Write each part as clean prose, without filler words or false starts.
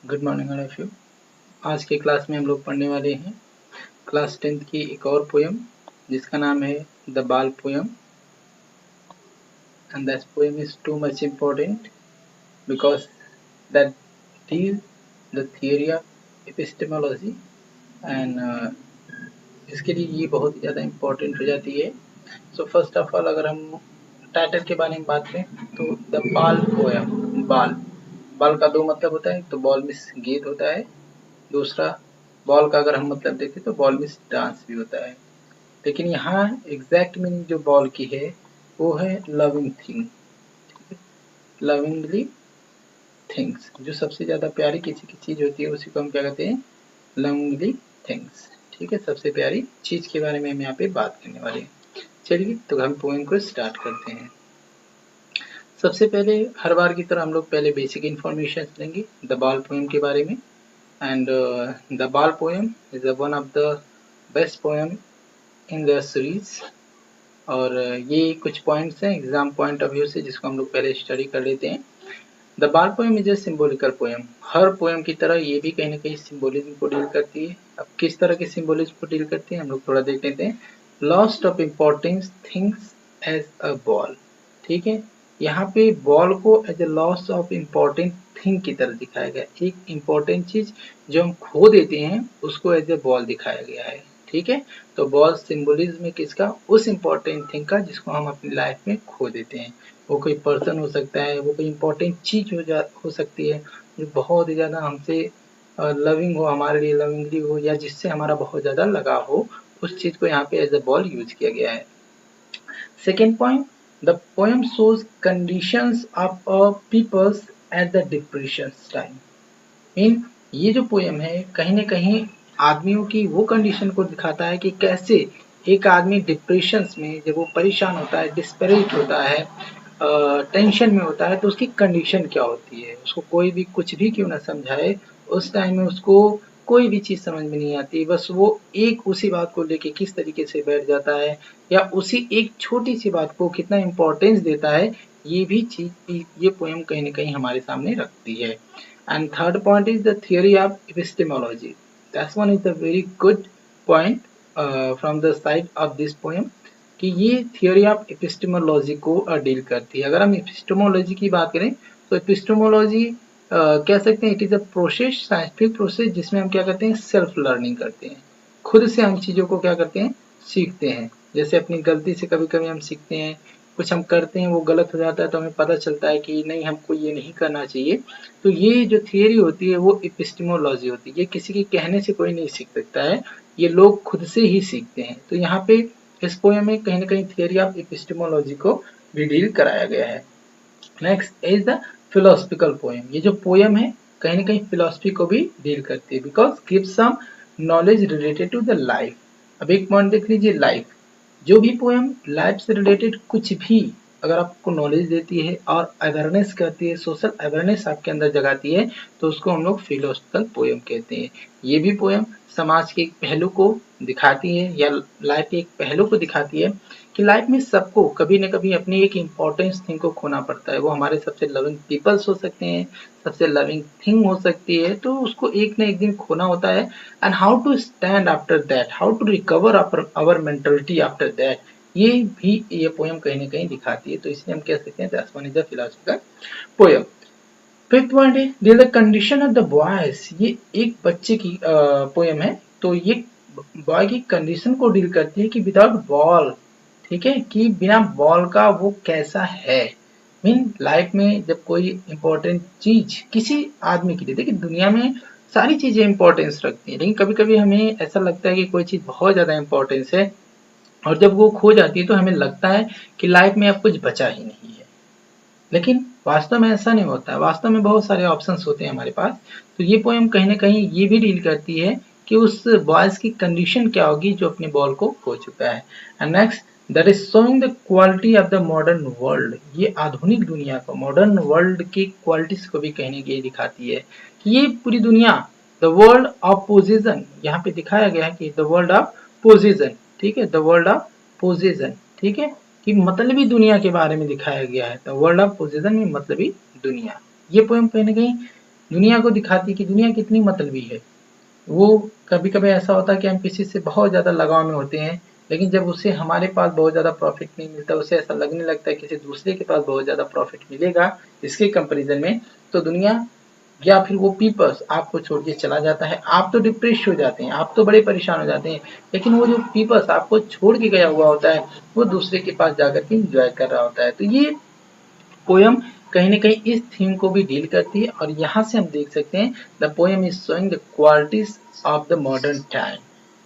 Good morning all of you. आज के class में हम लोग पढ़ने वाले हैं क्लास 10th की एक और पोयम जिसका नाम है द बाल poem. And that poem is too much important because that deal the theory of epistemology and इसके लिए ये बहुत ही ज़्यादा इम्पोर्टेंट हो जाती है। सो फर्स्ट ऑफ ऑल अगर हम टाइटल के बारे में बात करें तो द बाल पोयम। बाल बाल का दो मतलब होता है, तो बॉल मीन्स गीत होता है, दूसरा बॉल का अगर हम मतलब देखें तो बॉल मीन्स डांस भी होता है। लेकिन यहाँ एग्जैक्ट मीनिंग जो बॉल की है वो है लविंग थिंग, लविंगली थिंग्स। जो सबसे ज़्यादा प्यारी किसी की चीज़ होती है उसी को हम क्या कहते हैं, लविंगली थिंग्स। ठीक है, सबसे प्यारी चीज़ के बारे में हम यहाँ पे बात करने वाले हैं। चलिए तो हम पोएम को स्टार्ट करते हैं। सबसे पहले हर बार की तरह हम लोग पहले बेसिक इन्फॉर्मेशन लेंगे द बाल पोएम के बारे में। And the ball poem is one of the best poem in the series. और ये कुछ पॉइंट्स हैं एग्जाम पॉइंट ऑफ व्यू से जिसको हम लोग पहले स्टडी कर लेते हैं। The ball poem is a symbolical poem. हर पोएम की तरह ये भी कहीं ना कहीं सिम्बोलिज्म को डील करती है। अब किस तरह के सिम्बोलिज्म को डील करती है हम लोग थोड़ा देख लेते हैं। Lost of importance things as a ball. ठीक है, यहाँ पे बॉल को as a loss of important thing की तरह दिखाया गया। एक इम्पोर्टेंट चीज जो हम खो देते हैं उसको एज ए बॉल दिखाया गया है। ठीक है, तो बॉल सिंबलिज्म है किसका, उस इम्पोर्टेंट थिंग का जिसको हम अपनी लाइफ में खो देते हैं। वो कोई पर्सन हो सकता है, वो कोई इम्पोर्टेंट चीज हो सकती है जो बहुत ही ज़्यादा हमसे लविंग हो, हमारे लिए लविंगली हो, या जिससे हमारा बहुत ज़्यादा लगाव हो, उस चीज़ को यहाँ पे एज अ बॉल यूज किया गया है। Second point, the poem shows conditions of a people's at the depression time. Mean ये जो पोएम है कहीं ना कहीं आदमियों की वो कंडीशन को दिखाता है कि कैसे एक आदमी डिप्रेशन में जब वो परेशान होता है, डिस्परेट होता है, टेंशन में होता है, तो उसकी कंडीशन क्या होती है। उसको कोई भी कुछ भी क्यों ना समझाए, उस टाइम में उसको कोई भी चीज़ समझ में नहीं आती। बस वो एक उसी बात को लेके किस तरीके से बैठ जाता है, या उसी एक छोटी सी बात को कितना इम्पोर्टेंस देता है, ये भी चीज़ ये पोएम कहीं ना कहीं हमारे सामने रखती है। And third point is the theory of epistemology. That one is the very good point from the side of this poem कि ये theory of epistemology को डील करती है। अगर हम epistemology की बात करें तो epistemology कह सकते हैं it is a process, scientific process, जिसमें हम क्या करते हैं, सेल्फ लर्निंग करते हैं। खुद से हम चीज़ों को क्या करते हैं, सीखते हैं। जैसे अपनी गलती से कभी कभी हम सीखते हैं, कुछ हम करते हैं वो गलत हो जाता है तो हमें पता चलता है कि नहीं, हमको ये नहीं करना चाहिए। तो ये जो थियरी होती है वो एपिस्टेमोलॉजी होती है। ये किसी के कहने से कोई नहीं सीख सकता है, ये लोग खुद से ही सीखते हैं। तो यहाँ पे इस पोएम में कहीं ना कहीं थियरी ऑफ एपिस्टेमोलॉजी को भी डील कराया गया है। Next is the philosophical poem. ये जो पोएम है कहीं ना कहीं फिलोसफी को भी डील करती है, because give some knowledge related to the life. अब एक पॉइंट देख लीजिए, लाइफ, जो भी पोएम लाइफ से रिलेटेड कुछ भी अगर आपको नॉलेज देती है और अवेयरनेस करती है, सोशल अवेयरनेस आपके अंदर जगाती है, तो उसको हम लोग फिलोसफिकल पोएम कहते हैं। ये भी पोएम समाज के एक पहलू को दिखाती है या लाइफ के एक पहलू को दिखाती है कि लाइफ में सबको कभी न कभी अपनी एक इम्पोर्टेंस थिंग को खोना पड़ता है। वो हमारे सबसे लविंग पीपल्स हो सकते हैं, सबसे लविंग थिंग हो सकती है, तो उसको एक न एक दिन खोना होता है। And how to stand after that, how to recover our mentality after that, ये भी ये पोएम कहीं ना कहीं दिखाती है। तो इसलिए हम कह सकते हैं that's one is the philosophical poem. Fifth point है the condition of the boys. ये एक बच्चे की पोएम है, तो ये बॉय की कंडीशन को डील करती है कि विदाउट बॉल, ठीक है, कि बिना बॉल का वो कैसा है। मीन लाइफ में जब कोई इंपॉर्टेंट चीज किसी आदमी के लिए, देखिए दुनिया में सारी चीजें इंपॉर्टेंस रखती हैं, लेकिन कभी कभी हमें ऐसा लगता है कि कोई चीज बहुत ज्यादा इंपॉर्टेंस है और जब वो खो जाती है तो हमें लगता है कि लाइफ में अब कुछ बचा ही नहीं है। लेकिन वास्तव में ऐसा नहीं होता है, वास्तव में बहुत सारे ऑप्शंस होते हैं हमारे पास। तो ये पोएम कहीं ना कहीं ये भी डील करती है कि उस बॉयज की कंडीशन क्या होगी जो अपने बॉल को खो चुका है। And next, that is showing the quality of the modern world. ये आधुनिक दुनिया को, मॉडर्न वर्ल्ड की क्वालिटीज को भी कहीं ना कहीं दिखाती है कि ये पूरी दुनिया, द वर्ल्ड ऑफ पोजिशन, यहाँ पे दिखाया गया है कि द वर्ल्ड ऑफ पोजिशन, ठीक है, द वर्ल्ड ऑफ पोजिशन, ठीक है, कि मतलबी दुनिया के बारे में दिखाया गया है। द वर्ल्ड ऑफ पोजिशन में मतलबी दुनिया। ये पोएम कहीं ना कहीं दुनिया को दिखाती है कि दुनिया कितनी मतलबी है। वो कभी कभी ऐसा होता है कि हम किसी से बहुत ज़्यादा लगाव में होते हैं, लेकिन जब उसे हमारे पास बहुत ज़्यादा प्रॉफिट नहीं मिलता, उसे ऐसा लगने लगता है किसी दूसरे के पास बहुत ज़्यादा प्रॉफिट मिलेगा इसके कंपैरिजन में, तो दुनिया या फिर वो पीपल्स आपको छोड़ के चला जाता है। आप तो डिप्रेस हो जाते हैं, आप तो बड़े परेशान हो जाते हैं, लेकिन वो जो पीपल्स आपको छोड़ के गया हुआ होता है वो दूसरे के पास जाकर के इंजॉय कर रहा होता है। तो ये पोयम कहीं न कहीं इस थीम को भी डील करती है, और यहाँ से हम देख सकते हैं the poem is showing the qualities of the modern time.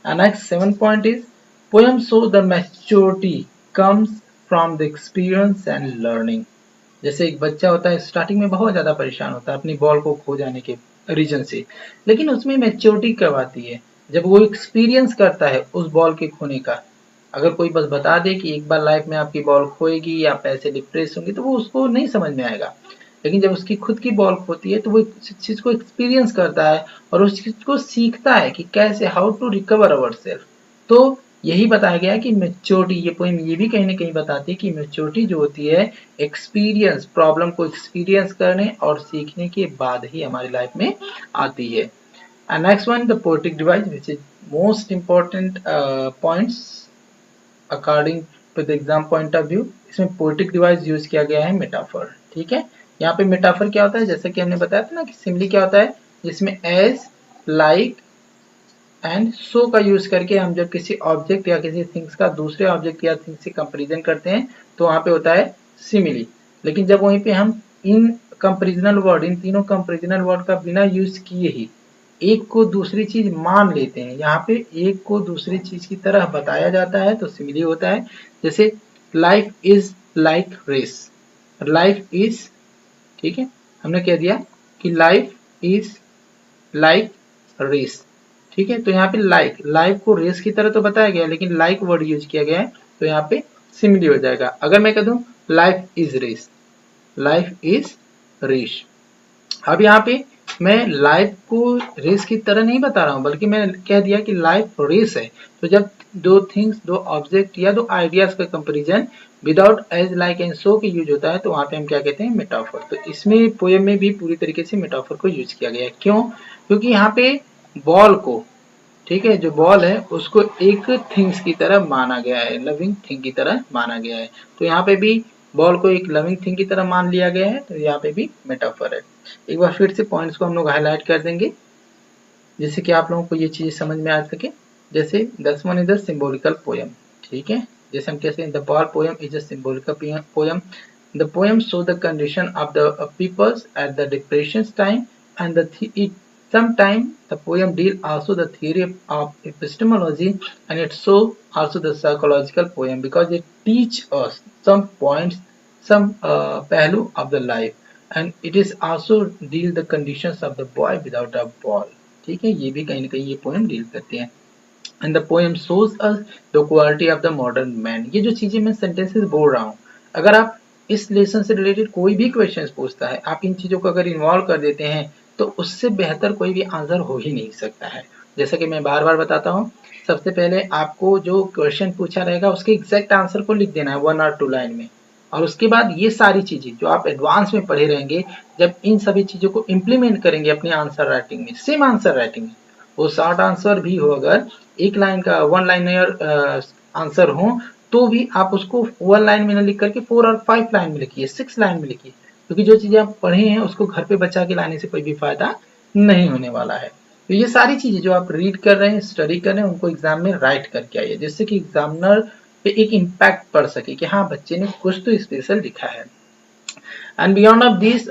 And next 7 point is poem show the maturity comes from the experience and learning. जैसे एक बच्चा होता है, स्टार्टिंग में बहुत ज़्यादा परेशान होता है अपनी बॉल को खो जाने के रीजन से, लेकिन उसमें मैच्योरिटी कब आती है? जब वो एक्सपीरियंस करता है उस बॉल के खोने का। अगर कोई बस बता दे कि एक बार लाइफ में आपकी बॉल खोएगी या आप ऐसे डिप्रेस होंगे, तो वो उसको नहीं समझ में आएगा। लेकिन जब उसकी खुद की बॉल खोती है तो वो इस चीज़ को एक्सपीरियंस करता है और उस चीज़ को सीखता है कि कैसे, how to recover our self. तो यही बताया गया है कि मैच्योरिटी, ये पोएम ये भी कहीं ना कहीं बताती है कि मैच्योरिटी जो होती है एक्सपीरियंस, प्रॉब्लम को एक्सपीरियंस करने और सीखने के बाद ही हमारी लाइफ में आती है। And next one, the poetic device, which is most important points according to the exam point of view. इसमें पोएटिक डिवाइस यूज किया गया है मेटाफर। ठीक है, यहाँ पे मेटाफर क्या होता है, जैसे कि हमने बताया था ना कि सिमिली क्या होता है, जिसमें एज, लाइक एंड सो का यूज करके हम जब किसी ऑब्जेक्ट या किसी थिंग्स का दूसरे ऑब्जेक्ट या थिंग्स से कंपेरिजन करते हैं तो वहां पे होता है सिमिली। लेकिन जब वहीं पे हम इन कंपेरिजनल वर्ड, इन तीनों कंपेरिजनल वर्ड का बिना यूज किए ही एक को दूसरी चीज मान लेते हैं, यहाँ पे एक को दूसरी चीज की तरह बताया जाता है तो सिमिली होता है। जैसे life is like race, life is, ठीक है, हमने कह दिया कि लाइफ इज लाइक रेस। ठीक है, तो यहाँ पे लाइक, लाइफ को रेस की तरह तो बताया गया, लेकिन लाइक वर्ड यूज किया गया है तो यहाँ पे सिमिली हो जाएगा। अगर मैं कह दूं life is race, life is race, अब यहाँ पे मैं लाइफ को रेस की तरह नहीं बता रहा हूँ, बल्कि मैं कह दिया कि लाइफ रेस है। तो जब दो थिंग्स, दो ऑब्जेक्ट या दो आइडियाज का comparison without as, like and so के यूज होता है तो वहां पे हम क्या कहते हैं, मेटाफर। तो इसमें पोएम में भी पूरी तरीके से मेटाफर को यूज किया गया है। क्यों? क्योंकि यहाँ पे बॉल को, ठीक है, जो बॉल है उसको एक थिंग्स की तरह माना गया है, लविंग थिंग की तरह माना गया है। तो यहाँ पे भी बॉल को एक लविंग थिंग की तरह मान लिया गया है, तो यहाँ पे भी मेटाफर है। एक बार फिर से पॉइंट्स को हम लोग हाईलाइट कर देंगे जिससे कि आप लोगों को ये चीज समझ में आ सके। जैसे 10th is the symbolical poem. ठीक है, जैसे हम कहते हैं the ball poem is a symbolical poem. The poem show the condition of the peoples at the depression time and it sometime the poem deal also the theory of epistemology, and it's so also the psychological poem because it teach us some points, some pehlu of the life, and it is also deal the conditions of the boy without a ball। ठीक है, ये भी कहीं ना कहीं ये poem deal करते हैं। And the poem shows us the quality of the modern man. ये जो चीजें मैं सेंटेंसेस बोल रहा हूँ, अगर आप इस लेसन से रिलेटेड कोई भी क्वेश्चन पूछता है, आप इन चीजों को अगर इन्वॉल्व कर देते हैं तो उससे बेहतर कोई भी आंसर हो ही नहीं सकता है। जैसा कि मैं बार बार बताता हूँ, सबसे पहले आपको जो क्वेश्चन पूछा रहेगा उसके एग्जैक्ट आंसर को लिख देना है 1 और 2 लाइन में, और उसके बाद ये सारी चीजें जो आप एडवांस में पढ़े रहेंगे, जब इन सभी चीजों को इम्प्लीमेंट करेंगे अपने आंसर राइटिंग में, सेम आंसर राइटिंग में, वो शॉर्ट आंसर भी हो, अगर एक लाइन का 1 लाइनर आंसर हो तो भी आप उसको 1 लाइन में न लिख करके 4 और 5 लाइन में लिखिए, 6 लाइन में लिखिए, क्योंकि जो चीजें आप पढ़े हैं उसको घर पे बचा के लाने से कोई भी फायदा नहीं होने वाला है। तो ये सारी चीजें जो आप रीड कर रहे हैं, स्टडी कर रहे हैं, उनको एग्जाम में राइट करके आइए, जिससे कि एग्जामिनर पे एक इम्पैक्ट पड़ सके कि हाँ बच्चे ने कुछ तो स्पेशल लिखा है। And beyond of these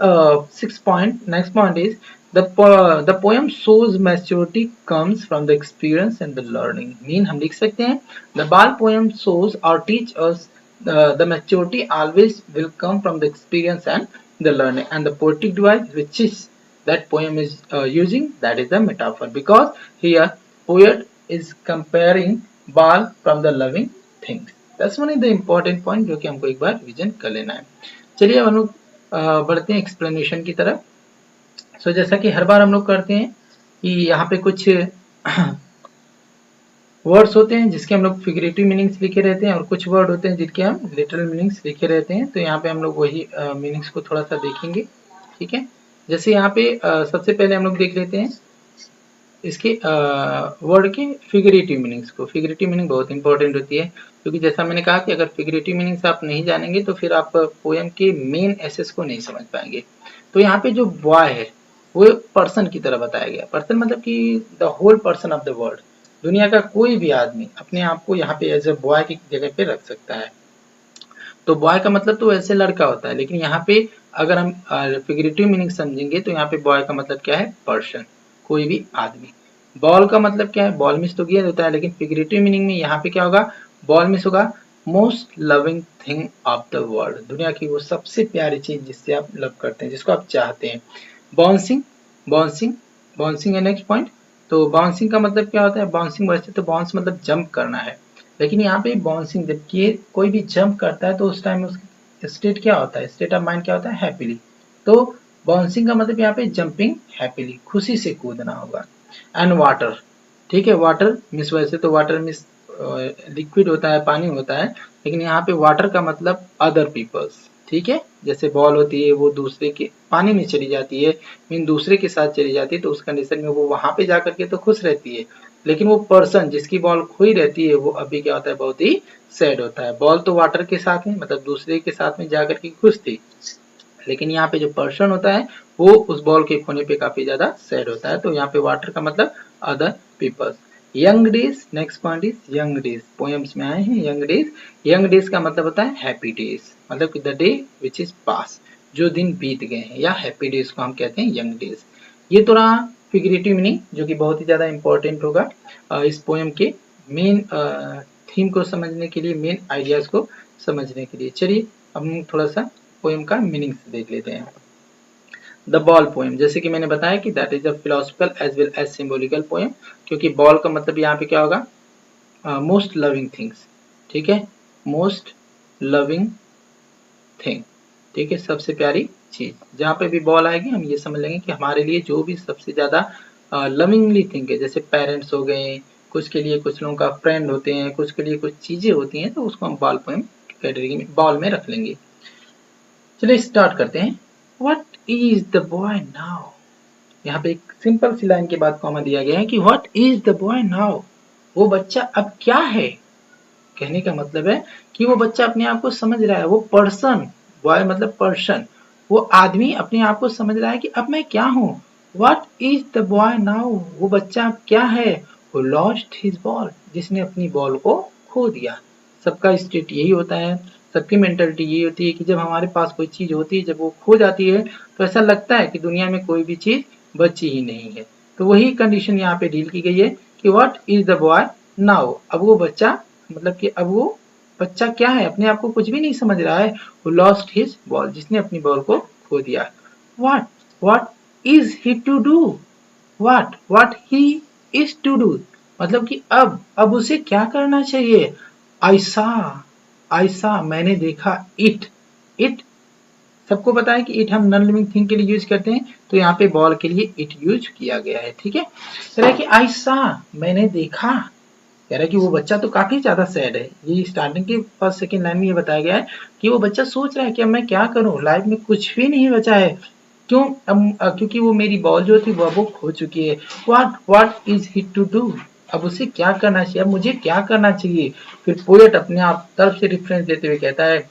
6 point, next point is the poem shows maturity comes from the experience and the learning। Mean हम लिख सकते हैं the ball poem shows or teach us the maturity always will come from the experience and the learning, and the poetic device which is that poem is using, that is the metaphor, because here poet is comparing ball from the living things। That's one of the important point जो कि हमको एक बार revision कर लेना है। चलिए अब हम लोग बढ़ते हैं एक्सप्लेनेशन की तरफ। सो जैसा कि हर बार हम लोग करते हैं कि यहाँ पे कुछ वर्ड्स होते हैं जिसके हम लोग फिगरेटिव मीनिंग्स लिखे रहते हैं, और कुछ वर्ड होते हैं जिनके हम लिटरल मीनिंग्स लिखे रहते हैं। तो यहाँ पे हम लोग वही मीनिंग्स को थोड़ा सा देखेंगे। ठीक है, जैसे यहाँ पे सबसे पहले हम लोग देख लेते हैं इसके वर्ड के फिगरेटिव मीनिंग्स को। फिगरेटिव मीनिंग बहुत इंपॉर्टेंट होती है, क्योंकि जैसा मैंने कहा कि अगर फिगरेटिव मीनिंग्स आप नहीं जानेंगे तो फिर आप पोएम के मेन एसेस को नहीं समझ पाएंगे। तो यहाँ पे जो बॉय है वो पर्सन की तरह बताया गया। पर्सन मतलब कि the whole person of the world, दुनिया का कोई भी आदमी अपने आप को यहाँ पे एज ए बॉय की जगह पे रख सकता है। तो बॉय का मतलब तो वैसे लड़का होता है, लेकिन यहाँ पे अगर हम फिगरेटिव मीनिंग समझेंगे तो यहाँ पे बॉय का मतलब क्या है, पर्सन, कोई भी आदमी। बॉल का मतलब क्या है, बॉल मिस तो गेंद होता है, लेकिन फिगरेटिव मीनिंग में यहाँ पे क्या होगा, बॉल मिस होगा most loving thing of the world, दुनिया की वो सबसे प्यारी चीज जिससे आप लव करते हैं, जिसको आप चाहते हैं। बाउंसिंग, बाउंसिंग, बाउंसिंग है नेक्स्ट पॉइंट। तो बाउंसिंग का मतलब क्या होता है, बाउंसिंग वैसे तो बाउंस मतलब जंप करना है, लेकिन यहाँ पे बाउंसिंग जबकि कोई भी जंप करता है तो उस टाइम उसका स्टेट क्या होता है, स्टेट ऑफ माइंड क्या होता है, हैप्पीली। तो बाउंसिंग का मतलब यहाँ पे जंपिंग हैप्पीली, खुशी से कूदना होगा। एंड वाटर, ठीक है, वाटर मिस वैसे तो वाटर मिस लिक्विड होता है, पानी होता है, लेकिन यहाँ पे वाटर का मतलब अदर पीपल्स, ठीक है। जैसे बॉल होती है वो दूसरे के पानी में चली जाती है, मीन दूसरे के साथ चली जाती है, तो उस कंडीशन में वो वहां पे जाकर के तो खुश रहती है, लेकिन वो पर्सन जिसकी बॉल खोई रहती है वो अभी क्या होता है, बहुत ही सैड होता है। बॉल तो वाटर के साथ में मतलब दूसरे के साथ में जाकर के खुश थी, लेकिन यहाँ पे जो पर्सन होता है वो उस बॉल के खोने पे काफी ज्यादा सैड होता है। तो यहाँ पे वाटर का मतलब other peoples. Young days, next point is young days, poems में आए हैं यंग डेज। यंग डेज का मतलब होता है हैप्पी डेज, मतलब कि the day which is pass, जो दिन बीत गए हैं, या हैप्पी डेज को हम कहते हैं यंग डेज। ये तो रहा फिगरेटिव मीनिंग जो कि बहुत ही ज्यादा इंपॉर्टेंट होगा इस पोएम के मेन थीम को समझने के लिए, मेन आइडियाज को समझने के लिए। चलिए अब हम थोड़ा सा पोएम का मीनिंग देख लेते हैं। द बॉल पोएम, जैसे कि मैंने बताया कि that is a philosophical as well as symbolical poem, क्योंकि बॉल का मतलब यहाँ पे क्या होगा, मोस्ट लविंग थिंग्स, ठीक है, मोस्ट लविंग थिंग, ठीक है, सबसे प्यारी चीज। जहाँ पे भी बॉल आएगी हम ये समझ लेंगे कि हमारे लिए जो भी सबसे ज्यादा लविंगली थिंग है, जैसे पेरेंट्स हो गए, कुछ के लिए कुछ लोगों का फ्रेंड होते हैं, कुछ के लिए कुछ चीजें होती हैं, तो उसको हम बॉल पोएम कैटेगरी में, बॉल में रख लेंगे। चलिए स्टार्ट करते हैं। What is the boy now, यहाँ पे एक सिंपल सी लाइन के बाद कॉमा दिया गया है कि what is the boy now, वो बच्चा अब क्या है। कहने का मतलब है कि वो बच्चा अपने आप को समझ रहा है, वो पर्सन, बॉय मतलब पर्सन, वो आदमी अपने आप को समझ रहा है कि अब मैं क्या हूँ। What is the boy now, वो बच्चा अब क्या है, वो लॉस्ट हिज बॉल, जिसने अपनी बॉल को खो दिया। सबका स्टेट यही होता है, सबकी मेंटालिटी यही होती है कि जब हमारे पास कोई चीज होती है, जब वो खो जाती है तो ऐसा लगता है कि दुनिया में कोई भी चीज बची ही नहीं है। तो वही कंडीशन यहाँ पे डील की गई है कि what is the boy now, अब वो बच्चा मतलब कि अब वो बच्चा क्या है, अपने आप को कुछ भी नहीं समझ रहा है। वो लॉस्ट हिज बॉल, जिसने अपनी बॉल को खो दिया। What, what is he to do, what he is to do, मतलब कि अब उसे क्या करना चाहिए। आई सा मैंने देखा, इट सबको पता है कि इट हम नॉन लिविंग थिंग के लिए यूज करते हैं, तो यहाँ पे बॉल के लिए इट यूज किया गया है, ठीक है। कह रहा है कि आई सा मैंने देखा, कह रहा है कि वो बच्चा तो काफी ज्यादा सैड है। ये स्टार्टिंग के फर्स्ट सेकंड लाइन में ये बताया गया है कि वो बच्चा सोच रहा है कि अब मैं क्या करूं, लाइफ में कुछ भी नहीं बचा है। क्यों, क्योंकि वो मेरी बॉल जो थी वो खो चुकी है। What is he to do, अब उसे क्या करना चाहिए, अब मुझे क्या करना चाहिए। फिर पोएट अपने आप तरफ से रेफरेंस देते हुए कहता है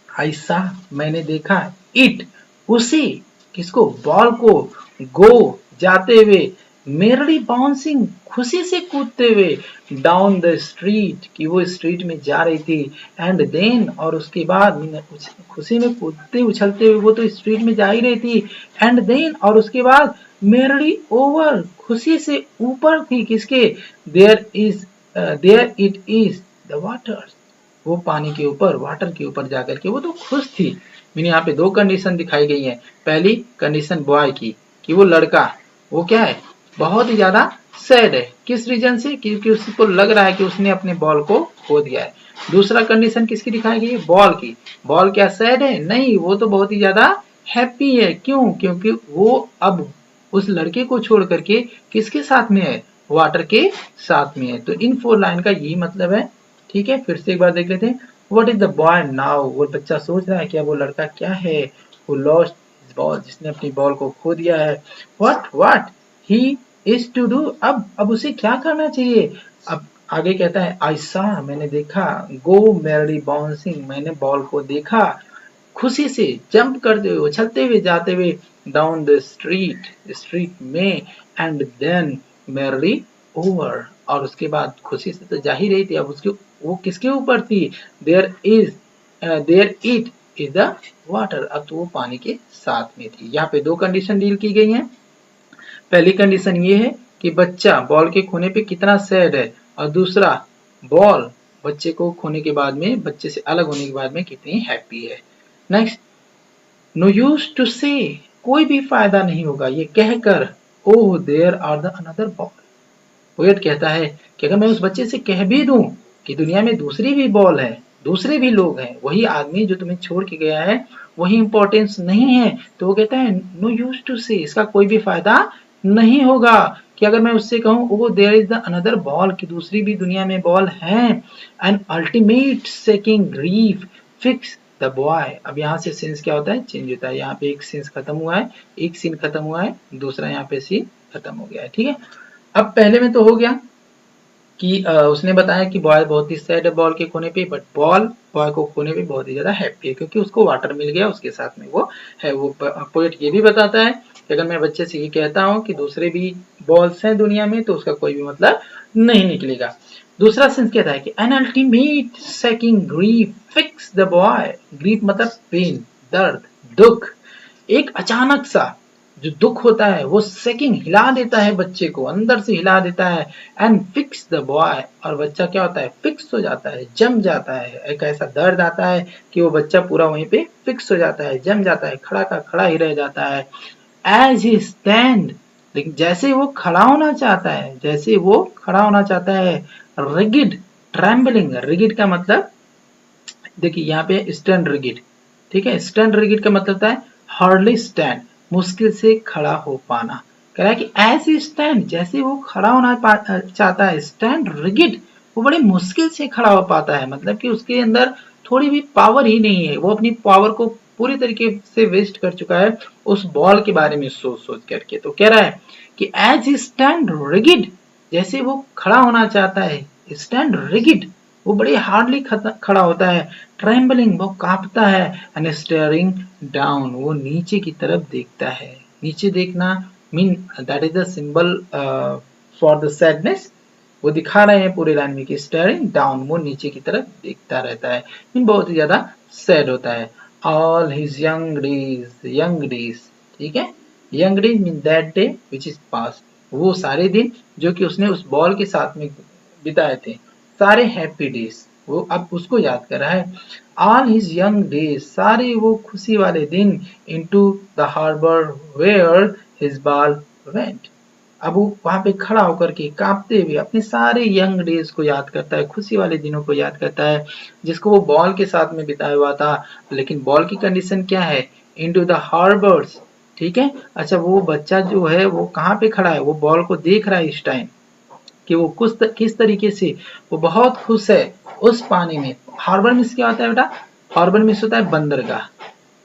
ऐसा मैंने देखा, इट उसी, किसको, बॉल को, गो जाते हुए, मेरली बाउंसिंग खुशी से कूदते हुए, डाउन द स्ट्रीट कि वो स्ट्रीट में जा रही थी, एंड देन और उसके बाद, खुशी में कूदते उछलते हुए वो तो स्ट्रीट में जा ही रही थी, एंड देन और उसके बाद, मेरली ओवर खुशी से ऊपर थी, किसके, there it is the water, वो पानी के ऊपर, वाटर के ऊपर जाकर के वो तो खुश थी। मैंने यहाँ पे दो कंडीशन दिखाई गई है। पहली कंडीशन बॉय की कि वो लड़का, वो क्या है, बहुत ही ज्यादा सैड है, किस रीजन से, क्योंकि उसको लग रहा है कि उसने अपने बॉल को खो दिया है। दूसरा कंडीशन किसकी दिखाई गई है, बॉल की। बॉल क्या सैड है, नहीं, वो तो बहुत ही ज्यादा हैप्पी है। क्यों, क्योंकि वो अब उस लड़के को छोड़ करके किसके साथ में है, वाटर के साथ में है। तो इन 4 लाइन का यही मतलब है, ठीक है। फिर से एक बार देख लेते हैं। What is the boy now, वो बच्चा सोच रहा है कि वो लड़का क्या है, वो लॉस्ट बॉल, जिसने अपनी बॉल को खो दिया है। What he is to do, अब उसे क्या करना चाहिए। अब आगे कहता है आई सा, मैंने देखा, गो मैरी बाउंसिंग, मैंने बॉल को देखा खुशी से जंप करते हुए, उछलते हुए जाते हुए डाउन द स्ट्रीट में, एंड देन मैरी ओवर, और उसके बाद खुशी से तो जा ही रही थी, अब उसके वो किसके ऊपर थी, there it is the water, अब तो वो पानी के साथ में थी। यहाँ पे दो कंडीशन डील की गई हैं। पहली कंडीशन ये है कि बच्चा बॉल के खोने पे कितना सैड है, और दूसरा बॉल बच्चे को खोने के बाद में, बच्चे से अलग होने के बाद में कितनी हैप्पी है। नेक्स्ट, नो यूज टू से, कोई भी फायदा नहीं होगा ये कहकर, oh there are the another ball, poet कहता है कि अगर मैं उस बच्चे से कह भी दूं कि दुनिया में दूसरी भी बॉल है, दूसरे भी लोग हैं, वही आदमी जो तुम्हें छोड़ के गया है वही इंपॉर्टेंस नहीं है, तो वो कहता है नो यूज टू से, इसका कोई भी फायदा नहीं होगा। कि अगर मैं उससे कहूं oh there is the another ball, कि दूसरी भी दुनिया में बॉल है, an ultimate seeking grief fix the boy, अब यहाँ से सेंस क्या होता है, चेंज होता है। यहाँ पे एक सेंस खत्म हुआ है, एक सीन खत्म हुआ है, दूसरा यहाँ पे सीन खत्म हो गया है। ठीक है, अब पहले में तो हो गया कि उसने बताया कि बॉय बहुत ही सैड है बॉल के खोने पे, बट बॉय को खोने पे बहुत ही ज्यादा हैप्पी है, क्योंकि उसको वाटर मिल गया, उसके साथ में वो है। वो पोएट ये भी बताता है कि अगर मैं बच्चे से ये कहता हूँ कि दूसरे भी बॉल्स हैं दुनिया में, तो उसका कोई भी मतलब नहीं निकलेगा। दूसरा सेंस कहता है कि an ultimate seeking grief fix the boy, grief मतलब पेन, दर्द, दुख, एक अचानक सा जो दुख होता है वो सेकिंग हिला देता है बच्चे को, अंदर से हिला देता है, एंड फिक्स द बॉय, और बच्चा क्या होता है, फिक्स हो जाता है, जम जाता है। एक ऐसा दर्द आता है कि वो बच्चा पूरा वहीं पे फिक्स हो जाता है, जम जाता है, खड़ा का खड़ा ही रह जाता है। एज ही स्टैंड, लेकिन जैसे वो खड़ा होना चाहता है, जैसे वो खड़ा होना चाहता है, रिगिड ट्रेम्बलिंग, रिगिड का मतलब देखिए यहाँ पे स्टैंड रिगिड, ठीक है, स्टैंड रिगिड का मतलब होता है हार्डली स्टैंड, मुश्किल से खड़ा हो पाना। कह रहा है कि ऐसे स्टैंड, जैसे वो खड़ा होना चाहता है, स्टैंड रिगिड, वो बड़े मुश्किल से खड़ा हो पाता है, मतलब कि उसके अंदर थोड़ी भी पावर ही नहीं है, वो अपनी पावर को पूरी तरीके से वेस्ट कर चुका है उस बॉल के बारे में सोच सोच करके। तो कह रहा है कि एज स्टैंड रिगिड, जैसे वो खड़ा होना चाहता है, स्टैंड रिगिड, वो बड़े हार्डली खड़ा होता है, ट्रेम्बलिंग, वो कांपता है, एंड स्टेयरिंग डाउन, वो नीचे की तरफ देखता है। नीचे देखना mean that is the symbol for the sadness, वो दिखा रहे हैं पूरे लाइन में कि स्टेयरिंग डाउन, वो नीचे की तरफ देखता रहता है, मीन बहुत ही ज्यादा सैड होता है। ऑल हिज यंग डेज, ठीक है, young days mean that day which is past, वो सारे दिन जो कि उसने उस बॉल के साथ में बिताए थे, सारे हैप्पी डेज वो अब उसको याद कर रहा है। ऑल हिज यंग डेज, सारे वो खुशी वाले दिन, into the harbour where his ball went, अब वो वहां पे खड़ा होकर के कांपते हुए अपने सारे यंग डेज को याद करता है, खुशी वाले दिनों को याद करता है, जिसको वो बॉल के साथ में बिताया हुआ था। लेकिन बॉल की कंडीशन क्या है, इनटू द हार्बर्स, ठीक है। अच्छा, वो बच्चा जो है वो कहाँ पे खड़ा है, वो बॉल को देख रहा है इस टाइम कि वो किस तरीके से वो बहुत खुश है उस पानी में। हार्बर मिस क्या होता है बेटा, हार्बर मिस होता है बंदरगाह,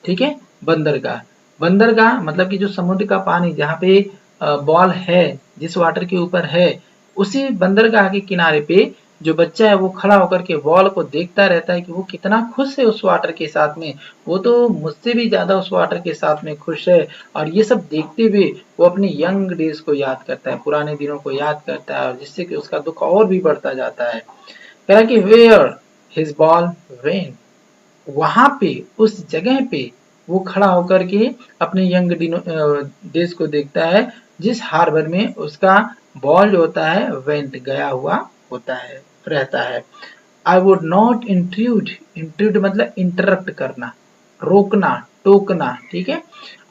ठीक है, बंदरगाह, बंदरगाह मतलब कि जो समुद्र का पानी जहाँ पे बॉल है, जिस वाटर के ऊपर है, उसी बंदरगाह के किनारे पे जो बच्चा है वो खड़ा होकर के बॉल को देखता रहता है कि वो कितना खुश है उस वाटर के साथ में, वो तो मुझसे भी ज्यादा उस वाटर के साथ में खुश है। और ये सब देखते हुए वो अपने यंग डेज को याद करता है, पुराने दिनों को याद करता है, और जिससे कि उसका दुख और भी बढ़ता जाता है। कह रहा है कि वेयर हिज बॉल वेंट, वहां पे उस जगह पे वो खड़ा होकर के अपने यंग डेज को देखता है, जिस हार्बर में उसका बॉल जो होता है वेंट, गया हुआ होता है, रहता है। I would not intrude, intrude मतलब इंटरप्ट करना, रोकना, टोकना, ठीक है।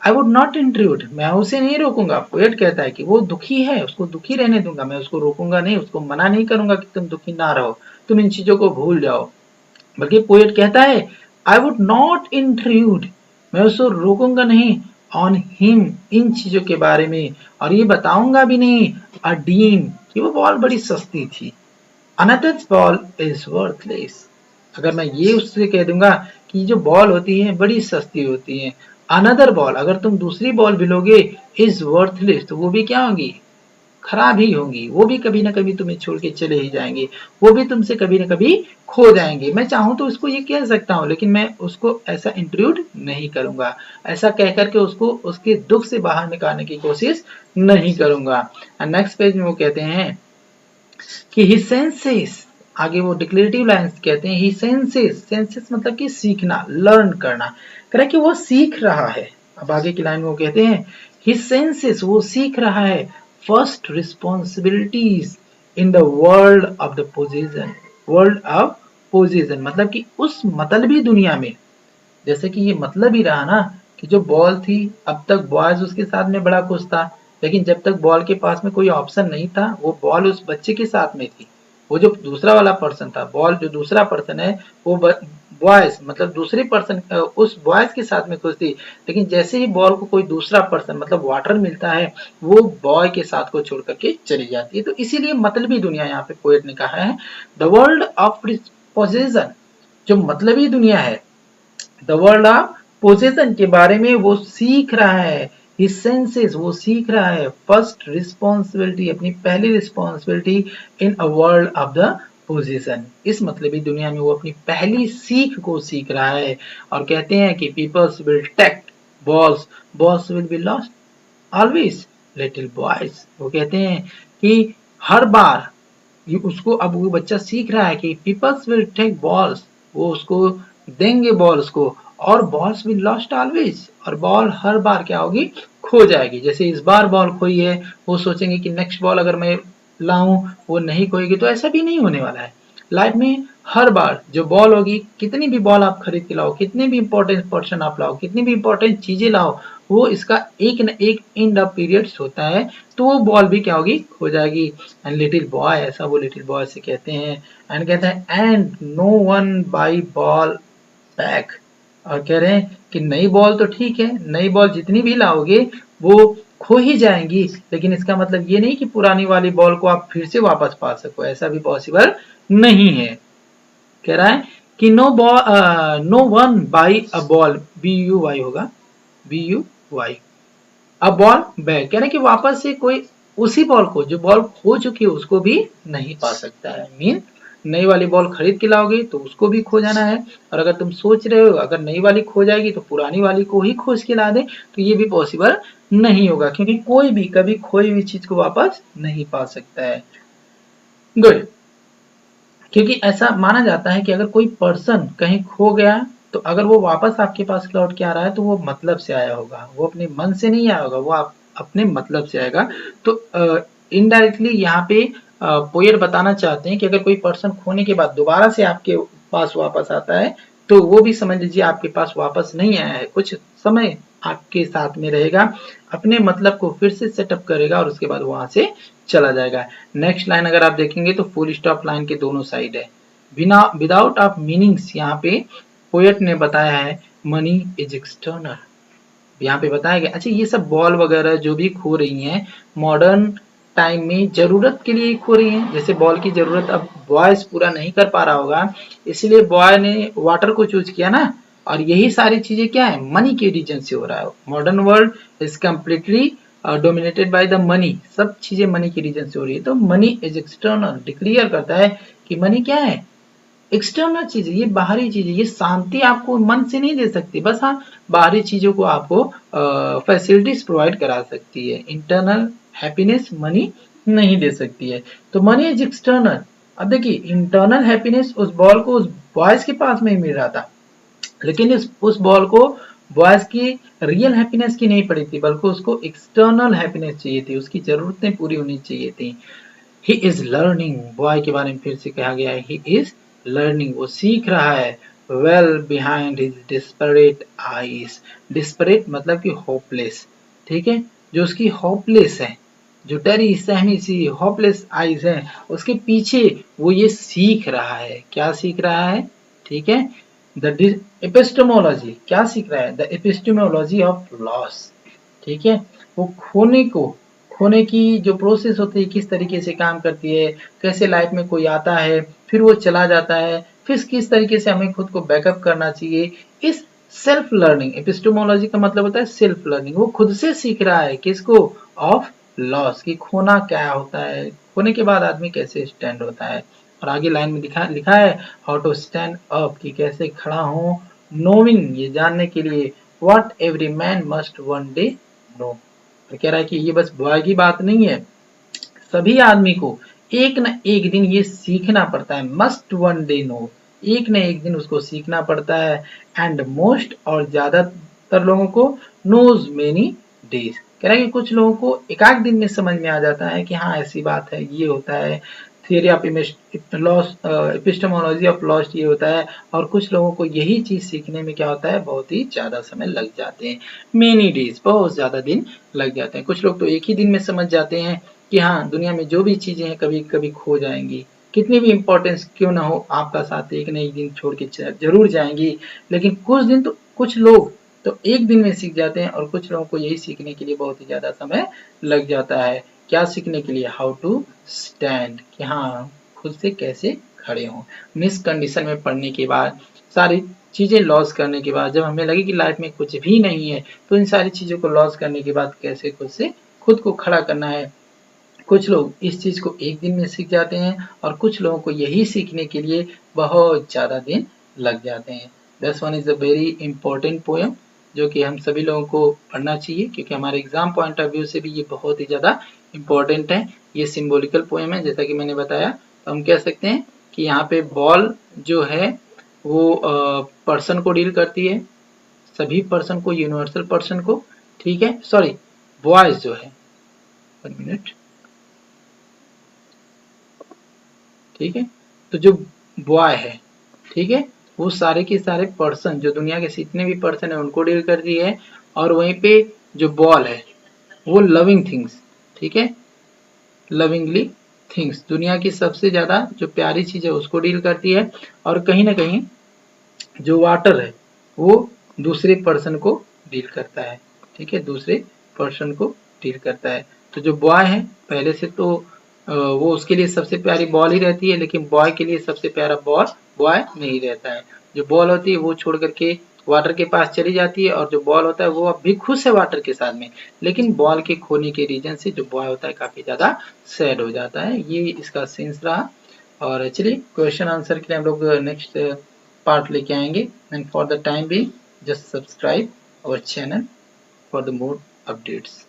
आई वुड नॉट इंट्रूड, मैं उसे नहीं रोकूंगा। पोएट कहता है कि वो दुखी है, उसको दुखी रहने दूंगा, मैं उसको रोकूंगा नहीं, उसको मना नहीं करूंगा कि तुम दुखी ना रहो, तुम इन चीजों को भूल जाओ। बल्कि पोएट कहता है आई वुड नॉट इंट्रूड, मैं उसको रोकूंगा नहीं, ऑन हिम, इन चीजों के बारे में, और ये बताऊंगा भी नहीं, अ डीम, कि वो बॉल बड़ी सस्ती थी, अनदर्स बॉल इज वर्थलेस, अगर मैं ये उससे कह दूंगा कि जो बॉल होती है बड़ी सस्ती होती है, अनदर बॉल, अगर तुम दूसरी बॉल भी लोगे, इज वर्थलेस, तो वो भी क्या होगी, खराब ही होंगी, वो भी कभी ना कभी तुम्हें छोड़ के चले ही जाएंगे, वो भी तुमसे कभी ना कभी खो जाएंगे। मैं चाहूं तो उसको ये कह सकता हूं, लेकिन मैं उसको ऐसा इंक्लूड नहीं करूंगा, ऐसा कह करके उसको उसके दुख से बाहर निकालने की कोशिश नहीं करूंगा। नेक्स्ट पेज में वो कहते हैं कि ही सेंसेस, आगे वो डिक्लेरेटिव लाइंस कहते हैं, ही सेंसेस, सेंसेस मतलब कि सीखना, लर्न करना, कह रहा है कि वो सीख रहा है। अब आगे की लाइन में वो कहते हैं ही सेंसेस, वो सीख रहा है first responsibilities in the world of the position, world of position मतलब कि उस मतलबी दुनिया में, जैसे कि ये मतलब ही रहा ना कि जो बॉल थी, अब तक बॉयज उसके साथ में बड़ा खुश था, लेकिन जब तक बॉल के पास में कोई ऑप्शन नहीं था, वो बॉल उस बच्चे के साथ में थी, वो जो दूसरा वाला पर्सन था, बॉल जो दूसरा पर्सन है, वो बॉयज मतलब दूसरे पर्सन उस बॉयज के साथ में खुश थी, लेकिन जैसे ही बॉल को कोई दूसरा पर्सन मतलब वाटर मिलता है, वो बॉय के साथ को छोड़ करके चली जाती है। तो इसीलिए मतलबी दुनिया यहाँ पे पोएट ने कहा है द वर्ल्ड ऑफ पोजेशन, जो मतलबी दुनिया है, द वर्ल्ड ऑफ पोजेशन के बारे में वो सीख रहा है, His senses, वो सीख रहा है फर्स्ट रिस्पॉन्सिबिलिटी, अपनी पहली responsibility in a world of the position, इस मतलबी दुनिया में वो अपनी पहली सीख को सीख रहा है। और कहते हैं कि peoples will take balls, balls will be lost always little boys, वो कहते हैं कि हर बार ये उसको, अब वो बच्चा सीख रहा है कि पीपल्स विल टेक बॉल्स, वो उसको देंगे बॉल्स को, और बॉल्स विल लॉस्ट ऑलवेज, और बॉल हर बार क्या होगी, खो जाएगी। जैसे इस बार बॉल खोई है, वो सोचेंगे कि नेक्स्ट बॉल अगर मैं लाऊं वो नहीं खोएगी, तो ऐसा भी नहीं होने वाला है। लाइफ में हर बार जो बॉल होगी, कितनी भी बॉल आप खरीद के लाओ, कितने भी इंपॉर्टेंट पर्सन आप लाओ, कितनी भी इंपॉर्टेंट चीजें लाओ, वो इसका एक न एक एंड ऑफ पीरियड्स होता है, तो वो बॉल भी क्या होगी, खो जाएगी। एंड लिटिल बॉय, ऐसा वो लिटिल बॉय से कहते हैं। एंड कहते हैं and no one buy ball back, और कह रहे हैं कि नई बॉल तो ठीक है, नई बॉल जितनी भी लाओगे वो खो ही जाएंगी, लेकिन इसका मतलब ये नहीं कि पुरानी वाली बॉल को आप फिर से वापस पा सको, ऐसा भी पॉसिबल नहीं है। कह रहा है कि no one buy a ball, B U Y होगा, B U Y, a ball back, कह रहे हैं कि वापस से कोई उसी बॉल को, जो बॉल खो चुकी है, उसको भी नहीं पा सकता है। मीन नई वाली बॉल खरीद के लाओगे तो उसको भी खो जाना है, और अगर तुम सोच रहे हो अगर नई वाली खो जाएगी तो पुरानी वाली को ही खोज के ला दे, तो ये भी पॉसिबल नहीं होगा, क्योंकि कोई भी कभी खोई हुई चीज को वापस नहीं पा सकता है। गुड, क्योंकि ऐसा माना जाता है कि अगर कोई पर्सन कहीं खो गया, तो अगर वो वापस आपके पास लौट के आ रहा है तो वो मतलब से आया होगा, वो अपने मन से नहीं आया होगा, वो अपने मतलब से आएगा। तो इनडायरेक्टली यहाँ पे पोएट बताना चाहते हैं कि अगर कोई पर्सन खोने के बाद दोबारा से आपके पास वापस आता है, तो वो भी समझ लीजिए आपके पास वापस नहीं आया है, कुछ समय आपके साथ में रहेगा, अपने मतलब को फिर से सेटअप करेगा और उसके बाद वहां से चला जाएगा। नेक्स्ट लाइन अगर आप देखेंगे तो फुल स्टॉप लाइन के दोनों साइड है, बिना विदाउट ऑफ मीनिंग्स, यहाँ पे पोएट ने बताया है मनी इज एक्सटर्नल, यहाँ पे बताया गया। अच्छा, ये सब बॉल वगैरह जो भी खो रही हैं मॉडर्न टाइम में जरूरत के लिए खो रही हैं, जैसे बॉल की जरूरत अब बॉयज पूरा नहीं कर पा रहा होगा, इसलिए बॉय ने वाटर को चूज किया ना, और यही सारी चीजें क्या है, मनी के रीजन से हो रहा है। Modern world is completely dominated by the money, सब चीजें मनी के रीजन से हो रही है। तो मनी इज एक्सटर्नल डिक्लेयर करता है कि मनी क्या है, एक्सटर्नल चीज है, ये बाहरी चीज है, ये शांति आपको मन से नहीं दे सकती, बस हाँ बाहरी चीजों को आपको फैसिलिटीज प्रोवाइड करा सकती है, इंटरनल हैप्पीनेस मनी नहीं दे सकती है। तो मनी इज एक्सटर्नल। अब देखिए इंटरनल हैप्पीनेस उस बॉल को उस बॉयज के पास में ही मिल रहा था, लेकिन उस बॉल को बॉयज की रियल हैप्पीनेस की नहीं पड़ी थी, बल्कि उसको एक्सटर्नल हैप्पीनेस चाहिए थी, उसकी जरूरतें पूरी होनी चाहिए थी। ही इज लर्निंग, बॉय के बारे में फिर से कहा गया है, ही इज लर्निंग, वो सीख रहा है, well behind his desperate eyes, desperate मतलब कि होपलेस, ठीक है, जो उसकी होपलेस है, जो डरी सहमी सी होपलेस आईज है, उसके पीछे वो ये सीख रहा है, क्या सीख रहा है, ठीक है, द एपिस्टेमोलॉजी, क्या सीख रहा है, द एपिस्टेमोलॉजी ऑफ लॉस, ठीक है, वो खोने की जो प्रोसेस होती है किस तरीके से काम करती है, कैसे लाइफ में कोई आता है फिर वो चला जाता है, फिर किस तरीके से हमें खुद को बैकअप करना चाहिए, इस सेल्फ लर्निंग, एपिस्टेमोलॉजी का मतलब होता है सेल्फ लर्निंग, वो खुद से सीख रहा है किसको, ऑफ लॉस, कि खोना क्या होता है, खोने के बाद आदमी कैसे स्टैंड होता है। और आगे लाइन में लिखा है हाउ टू स्टैंड अप, कि कैसे खड़ा हो, नोइंग, ये जानने के लिए, what every man must one day know. और कह रहा है कि ये बस बॉय की बात नहीं है, सभी आदमी को एक न एक दिन ये सीखना पड़ता है, मस्ट वन डे नो, एक न एक दिन उसको सीखना पड़ता है। एंड मोस्ट, और ज्यादातर लोगों को, नोज मेनी डेज, कह रहा है कि कुछ लोगों को एक आध दिन में समझ में आ जाता है कि हाँ ऐसी बात है, ये होता है, theory of epistemology of lost ये होता है। और कुछ लोगों को यही चीज सीखने में क्या होता है, बहुत ही ज्यादा समय लग जाते हैं, मेनी डेज, बहुत ज्यादा दिन लग जाते हैं। कुछ लोग तो एक ही दिन में समझ जाते हैं कि हाँ दुनिया में जो भी चीजें हैं कभी कभी खो जाएंगी, कितनी भी इंपॉर्टेंस क्यों ना हो आपका साथ एक न एक दिन छोड़ के जरूर जाएंगी। लेकिन कुछ लोग तो एक दिन में सीख जाते हैं, और कुछ लोगों को यही सीखने के लिए बहुत ही ज्यादा समय लग जाता है। क्या सीखने के लिए, हाउ टू स्टैंड, कि हाँ खुद से कैसे खड़े हों। मिस कंडीशन में पढ़ने के बाद, सारी चीजें लॉस करने के बाद, जब हमें लगे कि लाइफ में कुछ भी नहीं है, तो इन सारी चीजों को लॉस करने के बाद कैसे खुद को खड़ा करना है। कुछ लोग इस चीज को एक दिन में सीख जाते हैं, और कुछ लोगों को यही सीखने के लिए बहुत ज्यादा दिन लग जाते हैं। This one is a very important poem, जो कि हम सभी लोगों को पढ़ना चाहिए, क्योंकि हमारे एग्जाम पॉइंट ऑफ व्यू से भी ये बहुत ही ज्यादा इंपॉर्टेंट है। ये सिंबॉलिकल पोएम है, जैसा कि मैंने बताया। तो हम कह सकते हैं कि यहाँ पे बॉल जो है वो पर्सन को डील करती है, सभी पर्सन को, यूनिवर्सल पर्सन को, ठीक है, सॉरी बॉयज जो है, 1 मिनट, ठीक है, तो जो बॉय है, ठीक है, वो सारे के सारे पर्सन, जो दुनिया के जितने भी पर्सन है उनको डील करती है। और वहीं पे जो बॉल है वो लविंग थिंग्स, ठीक है, लविंगली थिंग्स, दुनिया की सबसे ज्यादा जो प्यारी चीज है उसको डील करती है। और कहीं ना कहीं जो वाटर है वो दूसरे पर्सन को डील करता है, ठीक है, दूसरे पर्सन को डील करता है। तो जो बॉय है पहले से तो वो उसके लिए सबसे प्यारी बॉल ही रहती है, लेकिन बॉय के लिए सबसे प्यारा बॉय नहीं रहता है। जो बॉल होती है वो छोड़ करके वाटर के पास चली जाती है, और जो बॉल होता है वो अब भी खुश है वाटर के साथ में, लेकिन बॉल के खोने के रीजन से जो बॉय होता है काफी ज्यादा सैड हो जाता है। ये इसका सेंस रहा। और चलिए क्वेश्चन आंसर के लिए हम लोग नेक्स्ट पार्ट लेके आएंगे। And for the time be just subscribe our channel for the more updates.